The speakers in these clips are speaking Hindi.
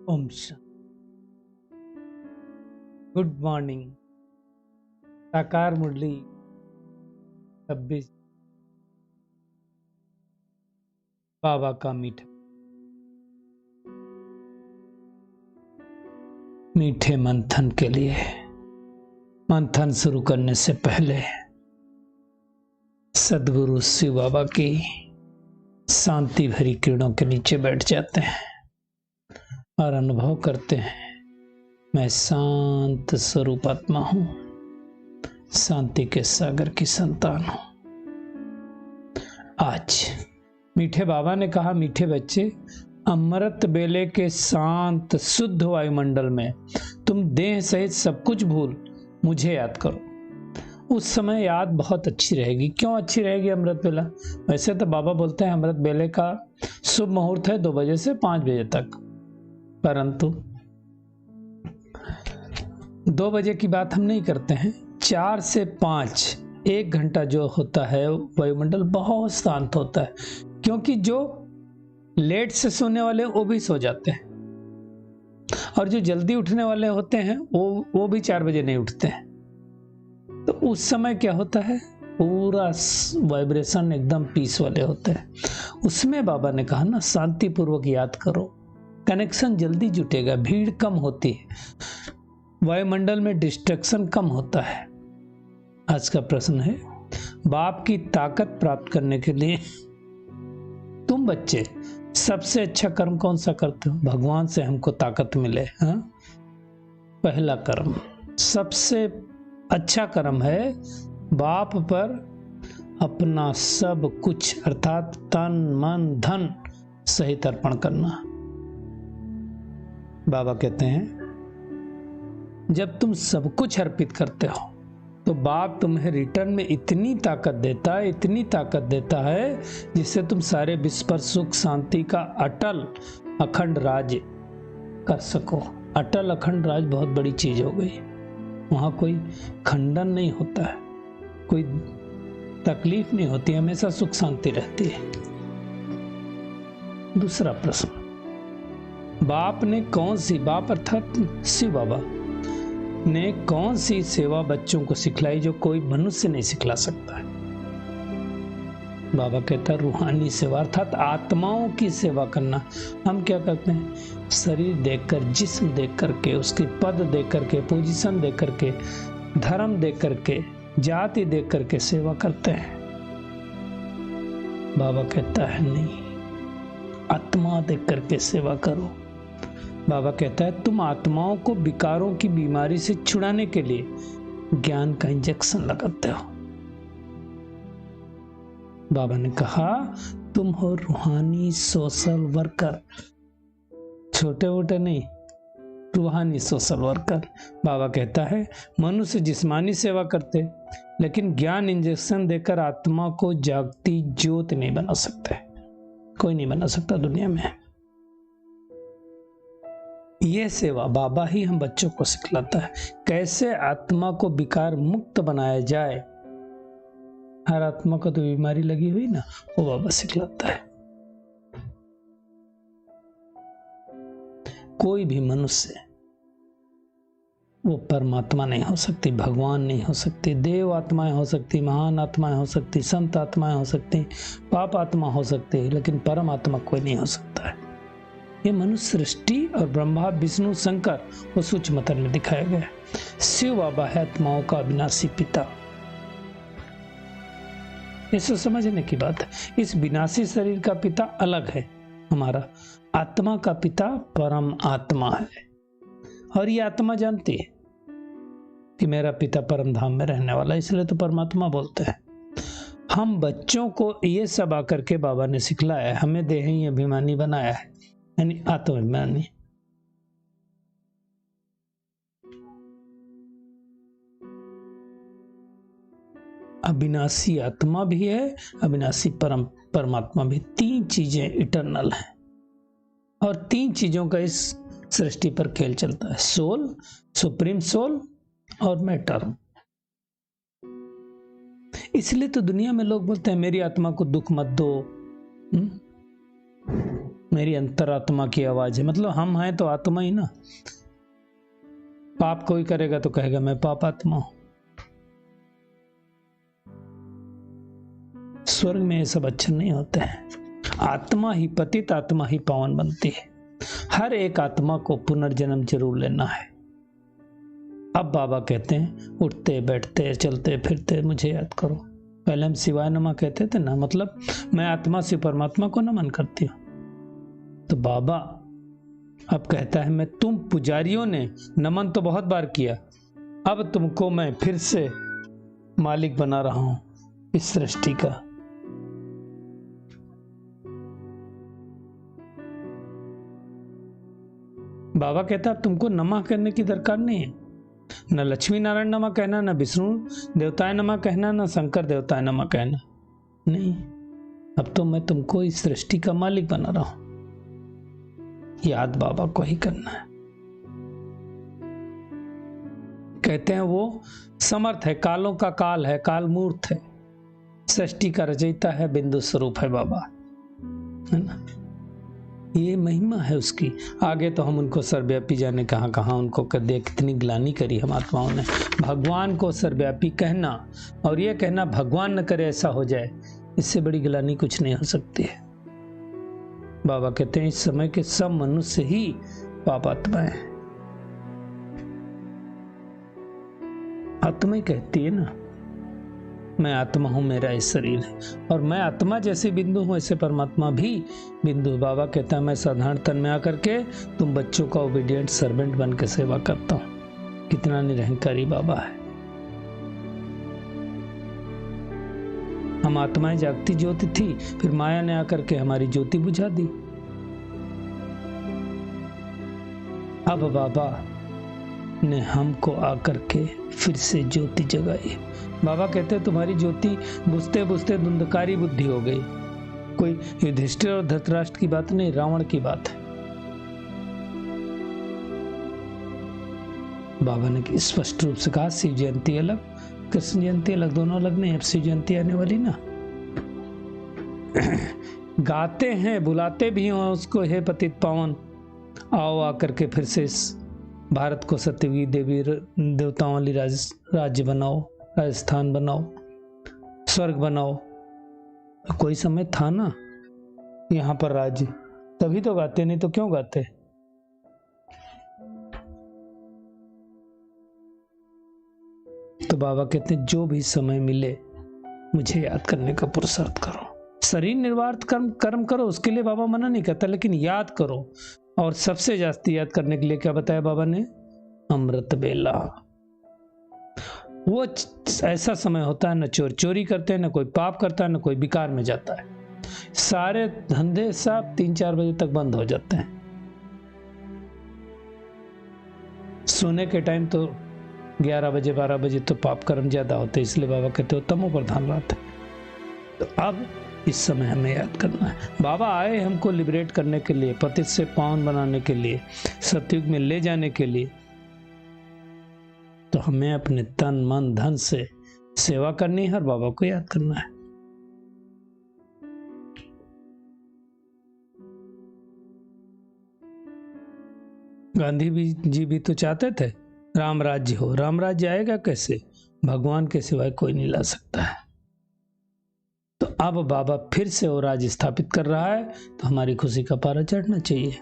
ओम शांति। Good morning. साकार मुरली 26 बाबा का मीठे मंथन के लिए। मंथन शुरू करने से पहले सद्गुरु शिव बाबा की शांति भरी किरणों के नीचे बैठ जाते हैं और अनुभव करते हैं, मैं शांत स्वरूप आत्मा हूं, शांति के सागर की संतान हूं। आज मीठे बाबा ने कहा, मीठे बच्चे, अमृत बेले के शांत शुद्ध वायुमंडल में तुम देह सहित सब कुछ भूल मुझे याद करो। उस समय याद बहुत अच्छी रहेगी। क्यों अच्छी रहेगी अमृत बेला? वैसे तो बाबा बोलते हैं अमृत बेले का शुभ मुहूर्त है 2 बजे से 5 बजे तक, परंतु 2 बजे की बात हम नहीं करते हैं। 4 से 5 1 घंटा जो होता है वायुमंडल बहुत शांत होता है, क्योंकि जो लेट से सोने वाले वो भी सो जाते हैं और जो जल्दी उठने वाले होते हैं वो भी 4 बजे नहीं उठते हैं। तो उस समय क्या होता है, पूरा वाइब्रेशन एकदम पीस वाले होते हैं। उसमें बाबा ने कहा ना, शांति पूर्वक याद करो, कनेक्शन जल्दी जुटेगा, भीड़ कम होती है, वायुमंडल में डिस्ट्रैक्शन कम होता है। आज का प्रश्न है, बाप की ताकत प्राप्त करने के लिए तुम बच्चे सबसे अच्छा कर्म कौन सा करते हो? भगवान से हमको ताकत मिले। हाँ, पहला कर्म, सबसे अच्छा कर्म है बाप पर अपना सब कुछ अर्थात तन मन धन सहित अर्पण करना। बाबा कहते हैं, जब तुम सब कुछ अर्पित करते हो तो बाप तुम्हें रिटर्न में इतनी ताकत देता है जिससे तुम सारे विश्व पर सुख शांति का अटल अखंड राज कर सको। अटल अखंड राज बहुत बड़ी चीज हो गई। वहां कोई खंडन नहीं होता है, कोई तकलीफ नहीं होती, हमेशा सुख शांति रहती है। दूसरा प्रश्न, बाप ने कौन सी, बाप अर्थात शिव बाबा ने कौन सी सेवा बच्चों को सिखलाई जो कोई मनुष्य नहीं सिखला सकता है? बाबा कहता है रूहानी सेवा अर्थात आत्माओं की सेवा करना। हम क्या करते हैं, शरीर देखकर, जिस्म देख करके, उसकी पद देख करके, पोजीशन देख करके, धर्म देख करके, जाति देख करके सेवा करते हैं। बाबा कहता है नहीं, आत्मा देख करके सेवा करो। बाबा कहता है तुम आत्माओं को विकारों की बीमारी से छुड़ाने के लिए ज्ञान का इंजेक्शन लगाते हो। बाबा ने कहा तुम हो रूहानी सोशल वर्कर, छोटे मोटे नहीं, रूहानी सोशल वर्कर। बाबा कहता है मनुष्य जिस्मानी सेवा करते, लेकिन ज्ञान इंजेक्शन देकर आत्मा को जागती ज्योत नहीं बना सकते। कोई नहीं बना सकता दुनिया में। ये सेवा बाबा ही हम बच्चों को सिखलाता है, कैसे आत्मा को विकार मुक्त बनाया जाए। हर आत्मा को तो बीमारी लगी हुई ना, वो बाबा सिखलाता है। कोई भी मनुष्य वो परमात्मा नहीं हो सकती, भगवान नहीं हो सकती, देव आत्माएं हो सकती, महान आत्माएं हो सकती, संत आत्माएं हो सकती, पाप आत्मा हो सकती है, लेकिन परम आत्मा कोई नहीं हो सकता है। ये मनुष्य सृष्टि और ब्रह्मा विष्णु शंकर वो सूक्ष्म मतन में दिखाया गया है। शिव बाबा है आत्माओं का अविनाशी पिता। इसे समझने की बात है। इस विनाशी शरीर का पिता अलग है, हमारा आत्मा का पिता परम आत्मा है। और ये आत्मा जानती है कि मेरा पिता परम धाम में रहने वाला, इसलिए तो परमात्मा बोलते हैं। हम बच्चों को ये सब आकर के बाबा ने सिखलाया है, हमें देही अभिमानी बनाया है, यानी आत्माभिमानी। अविनाशी आत्मा भी है, अविनाशी परमात्मा भी। 3 चीजें इटर्नल हैं और 3 चीजों का इस सृष्टि पर खेल चलता है, सोल, सुप्रीम सोल और मैटर। इसलिए तो दुनिया में लोग बोलते हैं मेरी आत्मा को दुख मत दो, मेरी अंतरात्मा की आवाज है, मतलब हम हैं तो आत्मा ही ना। पाप कोई करेगा तो कहेगा मैं पाप आत्मा हूं। स्वर्ग में ये सब अक्षर नहीं होते हैं। आत्मा ही पतित, आत्मा ही पावन बनती है। हर एक आत्मा को पुनर्जन्म जरूर लेना है। अब बाबा कहते हैं उठते बैठते चलते फिरते मुझे याद करो। पहले हम शिवाय नमः कहते थे ना, मतलब मैं आत्मा से परमात्मा को नमन करती हूँ। तो बाबा अब कहता है मैं तुम पुजारियों ने नमन तो बहुत बार किया, अब तुमको मैं फिर से मालिक बना रहा हूं इस सृष्टि का। बाबा कहता है तुमको नमः करने की दरकार नहीं है, न लक्ष्मी नारायण नमः कहना, न विष्णु देवताएं नमः कहना, न शंकर देवताएं नमः कहना। नहीं, अब तो मैं तुमको इस सृष्टि का मालिक बना रहा हूं। याद बाबा को ही करना है। कहते हैं वो समर्थ है, कालों का काल है, काल मूर्त है, सृष्टि का रचयिता है, बिंदु स्वरूप है बाबा, है ना। ये महिमा है उसकी। आगे तो हम उनको सर्वव्यापी जाने कहां कहां उनको कर दिया, कितनी ग्लानि करी हम आत्माओं ने। भगवान को सर्वव्यापी कहना और ये कहना भगवान न करे ऐसा हो जाए, इससे बड़ी ग्लानि कुछ नहीं हो सकती है। बाबा कहते हैं इस समय के सब मनुष्य ही पापात्मा है। आत्मा ही कहती है ना मैं आत्मा हूं, मेरा इस शरीर है, और मैं आत्मा जैसे बिंदु हूं ऐसे परमात्मा भी बिंदु। बाबा कहता है मैं साधारण तन में आकर के तुम बच्चों का ओबीडिएंट सर्वेंट बन के सेवा करता हूं। कितना निरहंकारी बाबा है। हम आत्माएं जागती ज्योति थी, फिर माया ने आकर के हमारी ज्योति बुझा दी। अब बाबा ने हमको आकर के फिर से ज्योति जगाई। बाबा कहते हैं तुम्हारी ज्योति बुझते बुझते धुंधकारी बुद्धि हो गई। कोई युधिष्ठिर और धृतराष्ट्र की बात नहीं, रावण की बात है। बाबा ने स्पष्ट रूप से कहा शिव जयंती अलग, कृष्ण जयंती अलग, दोनों अलग नहीं। अब शिव जयंती आने वाली ना, गाते हैं बुलाते भी हो उसको, हे पतित पावन आओ आकर के फिर से इस भारत को सत्यवी देवी देवताओं वाली राज्य बनाओ, राजस्थान बनाओ, स्वर्ग बनाओ। कोई समय था ना यहाँ पर राज्य, तभी तो गाते, नहीं तो क्यों गाते। तो बाबा कहते हैं जो भी समय मिले मुझे याद करने का पुरुषार्थ करो। शरीर निर्वाह कर्म करो, उसके लिए बाबा मना नहीं करता, लेकिन याद करो। और सबसे ज्यादा याद करने के लिए क्या बताया बाबा ने, अमृत बेला। वो ऐसा समय होता है न चोर चोरी करते हैं, न कोई पाप करता है, न कोई बिकार में जाता है। सारे धंधे सब 3-4 बजे तक बंद हो जाते हैं। सोने के टाइम तो 11 बजे 12 बजे तो पाप कर्म ज्यादा होते, इसलिए बाबा कहते हो तमो प्रधान रात है। तो अब इस समय हमें याद करना है। बाबा आए हमको लिबरेट करने के लिए, पतित से पावन बनाने के लिए, सतयुग में ले जाने के लिए। तो हमें अपने तन मन धन से सेवा करनी है और बाबा को याद करना है। गांधी जी भी तो चाहते थे राम राज्य हो। राम राज्य आएगा कैसे, भगवान के सिवाय कोई नहीं ला सकता है। तो अब बाबा फिर से वो राज्य स्थापित कर रहा है, तो हमारी खुशी का पारा चढ़ना चाहिए।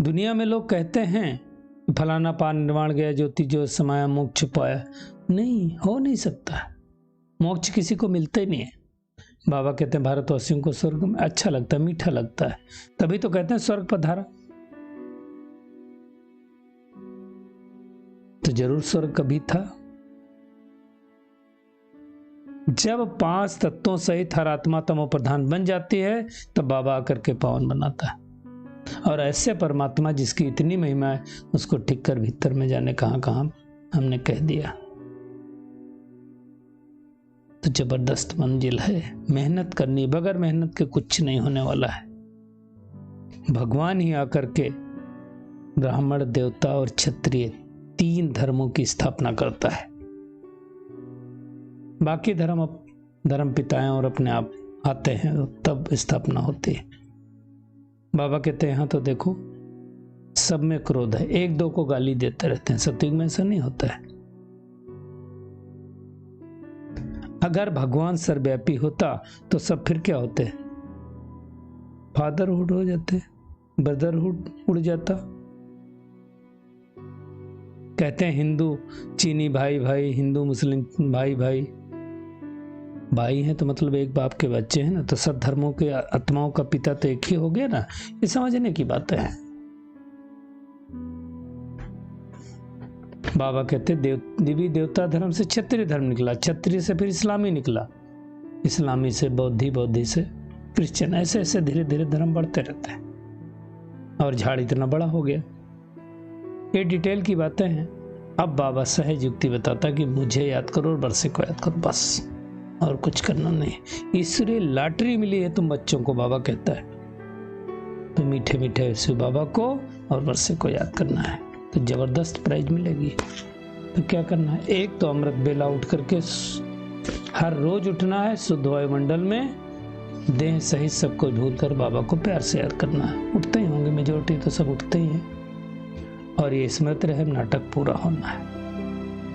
दुनिया में लोग कहते हैं फलाना पार निर्वाण गया, ज्योति जो समाया मोक्ष पाया। नहीं, हो नहीं सकता। मोक्ष किसी को मिलता ही नहीं है। बाबा कहते हैं भारतवासियों को स्वर्ग में अच्छा लगता है, मीठा लगता है, तभी तो कहते हैं स्वर्ग पधारा। तो जरूर स्वर्ग कभी था। जब 5 तत्वों सहित हर आत्मा तमो प्रधान बन जाती है, तब बाबा आकर के पावन बनाता है। और ऐसे परमात्मा जिसकी इतनी महिमा है, उसको टिक कर भीतर में जाने कहां कहां हमने कह दिया। तो जबरदस्त मंजिल है, मेहनत करनी, बगैर मेहनत के कुछ नहीं होने वाला है। भगवान ही आकर के ब्राह्मण, देवता और क्षत्रिय 3 धर्मों की स्थापना करता है। बाकी धर्म पिताएं और अपने आप आते हैं तब स्थापना होती है। बाबा कहते हैं यहाँ तो देखो सब में क्रोध है, एक दो को गाली देते रहते हैं, सतयुग में ऐसा नहीं होता है। अगर भगवान सर्वव्यापी होता तो सब फिर क्या होते, फादरहुड हो जाते, ब्रदरहुड उड़ जाता। कहते हैं हिंदू चीनी भाई भाई, हिंदू मुस्लिम भाई भाई, भाई हैं तो मतलब एक बाप के बच्चे हैं ना, तो सब धर्मों के आत्माओं का पिता तो एक ही हो गया ना। ये समझने की बात है। बाबा कहते देवी देवता धर्म से क्षत्रिय धर्म निकला, क्षत्रिय से फिर इस्लामी निकला, इस्लामी से बौद्धि, बौद्धि से क्रिश्चियन, ऐसे ऐसे धीरे धीरे धर्म बढ़ते रहते हैं और झाड़ इतना बड़ा हो गया। ये डिटेल की बातें हैं। अब बाबा सहज युक्ति बताता कि मुझे याद करो और बरसे को याद करो, बस और कुछ करना नहीं। ईश्वरीय लॉटरी मिली है तुम बच्चों को, बाबा कहता है, तो मीठे मीठे शिव बाबा को और बरसे को याद करना है तो जबरदस्त प्राइज मिलेगी। तो क्या करना है, एक तो अमृत बेला उठ करके हर रोज उठना है, शुद्ध वायुमंडल में देह सहित सबको भूल कर बाबा को प्यार से याद करना है। उठते ही होंगे, मेजोरिटी तो सब उठते ही हैं। और ये स्मृत रहे नाटक पूरा होना है।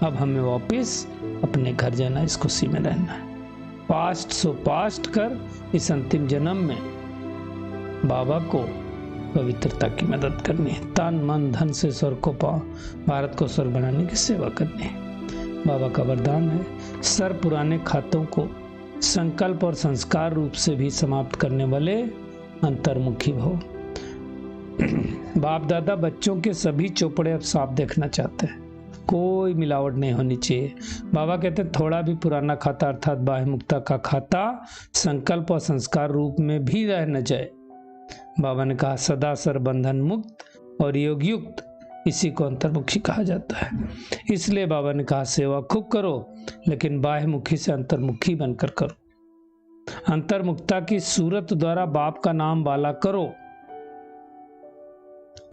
अब हमें वापस अपने घर जाना, इस खुशी में रहना है। पास्ट सो पास्ट कर इस अंतिम जन्म में बाबा को पवित्रता की मदद करनी है। तन मन धन से स्वर्ग को भारत को स्वर्ग बनाने की सेवा करनी है। बाबा का वरदान है, सर पुराने खातों को संकल्प और संस्कार रूप से भी समाप्त करने वाले अंतर्मुखी भव। बाप दादा बच्चों के सभी चौपड़े अब साफ देखना चाहते हैं, कोई मिलावट नहीं होनी चाहिए। बाबा कहते हैं थोड़ा भी पुराना खाता अर्थात बाह्य मुक्ता का खाता संकल्प और संस्कार रूप में भी रह न जाए। बाबा ने कहा सदा सर बंधन मुक्त और योग युक्त, इसी को अंतर्मुखी कहा जाता है। इसलिए बाबा ने कहा सेवा खूब करो लेकिन बाह्यमुखी से अंतर्मुखी बनकर करो। अंतर्मुक्ता की सूरत द्वारा बाप का नाम वाला करो,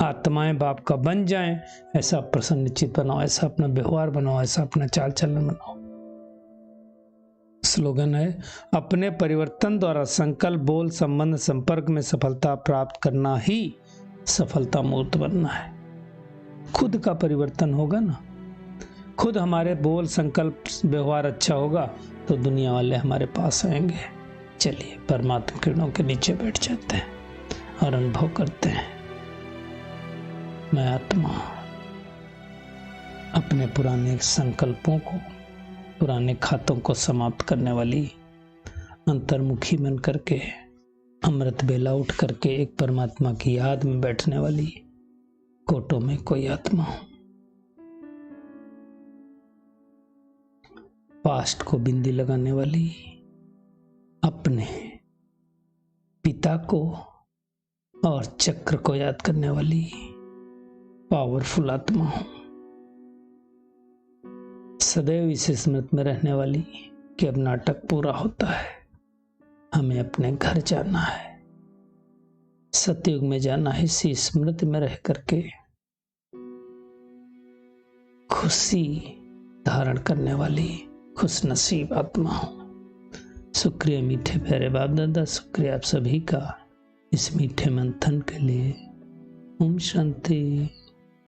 आत्माएं बाप का बन जाएं, ऐसा प्रसन्न निश्चित बनाओ, ऐसा अपना व्यवहार बनाओ, ऐसा अपना चाल चलन बनाओ। स्लोगन है, अपने परिवर्तन द्वारा संकल्प बोल संबंध संपर्क में सफलता प्राप्त करना ही सफलता मूर्त बनना है। खुद का परिवर्तन होगा ना, खुद हमारे बोल संकल्प व्यवहार अच्छा होगा तो दुनिया वाले हमारे पास आएंगे। चलिए परमात्मा किरणों के नीचे बैठ जाते हैं और अनुभव करते हैं। मैं आत्मा अपने पुराने संकल्पों को, पुराने खातों को समाप्त करने वाली अंतर्मुखी बन करके अमृत बेला उठ करके एक परमात्मा की याद में बैठने वाली कोटों में कोई आत्मा हूं। पास्ट को बिंदी लगाने वाली, अपने पिता को और चक्र को याद करने वाली पावरफुल आत्मा हूं। सदैव इस स्मृति में रहने वाली कि अब नाटक पूरा होता है, हमें अपने घर जाना है, सतयुग में जाना है। इसी स्मृति में रह करके खुशी धारण करने वाली खुश नसीब आत्मा हूं। शुक्रिया मीठे प्यारे बाप दादा, शुक्रिया आप सभी का इस मीठे मंथन के लिए। ओम शांति।